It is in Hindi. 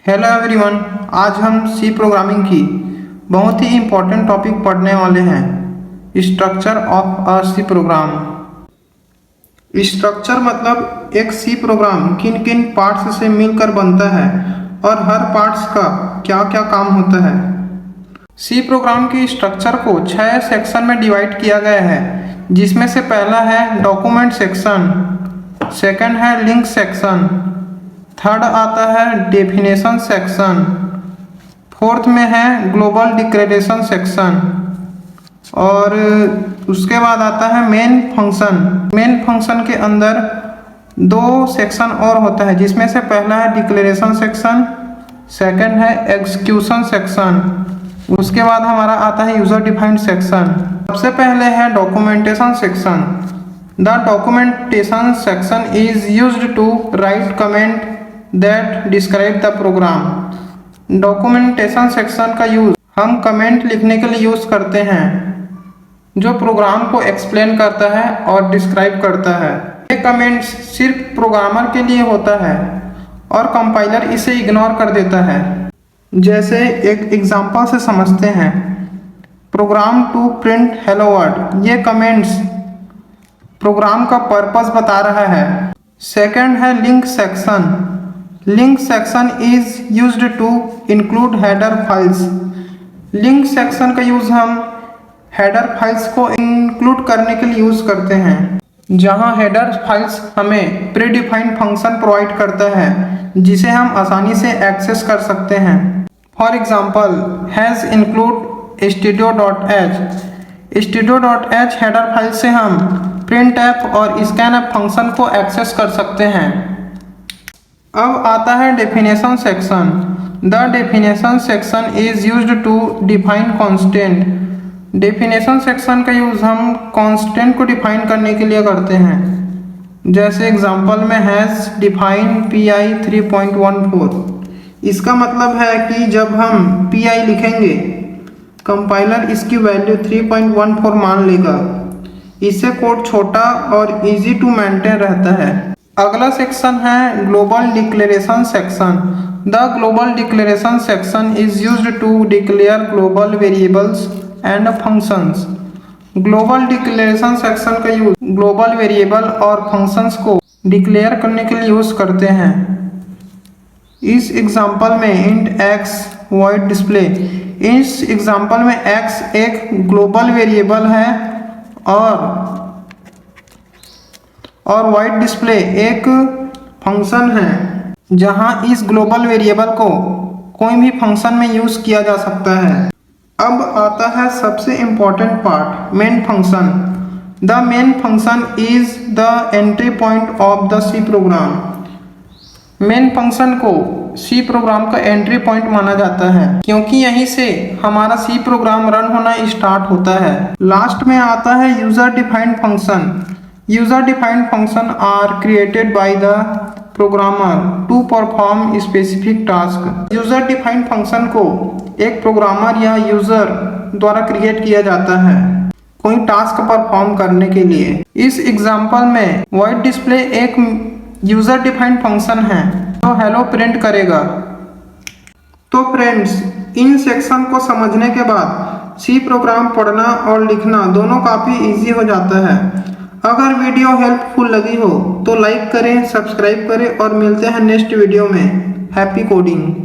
हेलो एवरीवन, आज हम सी प्रोग्रामिंग की बहुत ही इम्पोर्टेंट टॉपिक पढ़ने वाले हैं, structure of a C program. Structure मतलब एक सी प्रोग्राम किन किन पार्ट्स से मिलकर बनता है और हर पार्ट्स का क्या क्या काम होता है। सी प्रोग्राम की स्ट्रक्चर को 6 सेक्शन में डिवाइड किया गया है, जिसमें से पहला है डॉक्यूमेंट सेक्शन, सेकंड है लिंक सेक्शन, थर्ड आता है डेफिनेशन सेक्शन, फोर्थ में है ग्लोबल डिक्लेरेशन सेक्शन और उसके बाद आता है मेन फंक्शन। मेन फंक्शन के अंदर 2 सेक्शन और होता है, जिसमें से पहला है डिक्लेरेशन सेक्शन, सेकंड है एग्जीक्यूशन सेक्शन। उसके बाद हमारा आता है यूजर डिफाइंड सेक्शन। सबसे पहले है documentation section. The documentation section is used to write comment that describe the program. Documentation section का यूज हम कमेंट लिखने के लिए यूज करते हैं, जो प्रोग्राम को एक्सप्लेन करता है और डिस्क्राइब करता है। ये कमेंट्स सिर्फ प्रोग्रामर के लिए होता है और कंपाइलर इसे इग्नोर कर देता है। जैसे एक एग्जांपल से समझते हैं, program to print hello world. ये कमेंट्स प्रोग्राम का पर्पस बता रहा है। सेकंड है link section. Link section is used to include header files. Link section का यूज हम हेडर फाइल्स को इंक्लूड करने के लिए यूज करते हैं, जहां हेडर फाइल्स हमें प्रीडिफाइंड फंक्शन प्रोवाइड करता है, जिसे हम आसानी से एक्सेस कर सकते हैं। For example has include studio.h। studio.h header file से हम printf और scanf फंक्शन को एक्सेस कर सकते हैं। अब आता है definition section. The definition section is used to define constant. Definition section का यूज हम कांस्टेंट को डिफाइन करने के लिए करते हैं। जैसे एग्जांपल में हैज डिफाइन PI 3.14। इसका मतलब है कि जब हम PI लिखेंगे, कंपाइलर इसकी वैल्यू 3.14 मान लेगा। इससे कोड छोटा और इजी टू मेंटेन रहता है। अगला सेक्शन है global declaration section. The global declaration section is used to declare global variables and functions. Global declaration section का यूज ग्लोबल वेरिएबल और फंक्शंस को डिक्लेयर करने के लिए यूज करते हैं। इस एग्जांपल में इंट x void डिस्प्ले। इस एग्जांपल में x एक ग्लोबल वेरिएबल है और void डिस्प्ले एक फंक्शन है, जहां इस ग्लोबल वेरिएबल को कोई भी फंक्शन में यूज किया जा सकता है। अब आता है सबसे important part, main function. The main function is the entry point of the C program. Main function को सी प्रोग्राम का एंट्री पॉइंट माना जाता है, क्योंकि यहीं से हमारा सी प्रोग्राम रन होना स्टार्ट होता है। लास्ट में आता है user defined function. User defined function are created by the programmer to perform specific task. User defined function को एक प्रोग्रामर या यूजर द्वारा क्रिएट किया जाता है कोई टास्क परफॉर्म करने के लिए। इस एग्जांपल में void डिस्प्ले एक यूजर डिफाइंड फंक्शन है जो हेलो प्रिंट करेगा। तो फ्रेंड्स, इन सेक्शन को समझने के बाद सी प्रोग्राम पढ़ना और लिखना दोनों काफी इजी हो जाता है। अगर वीडियो हेल्पफुल लगी हो तो लाइक करें, सब्सक्राइब करें और मिलते हैं नेक्स्ट वीडियो में। Happy coding.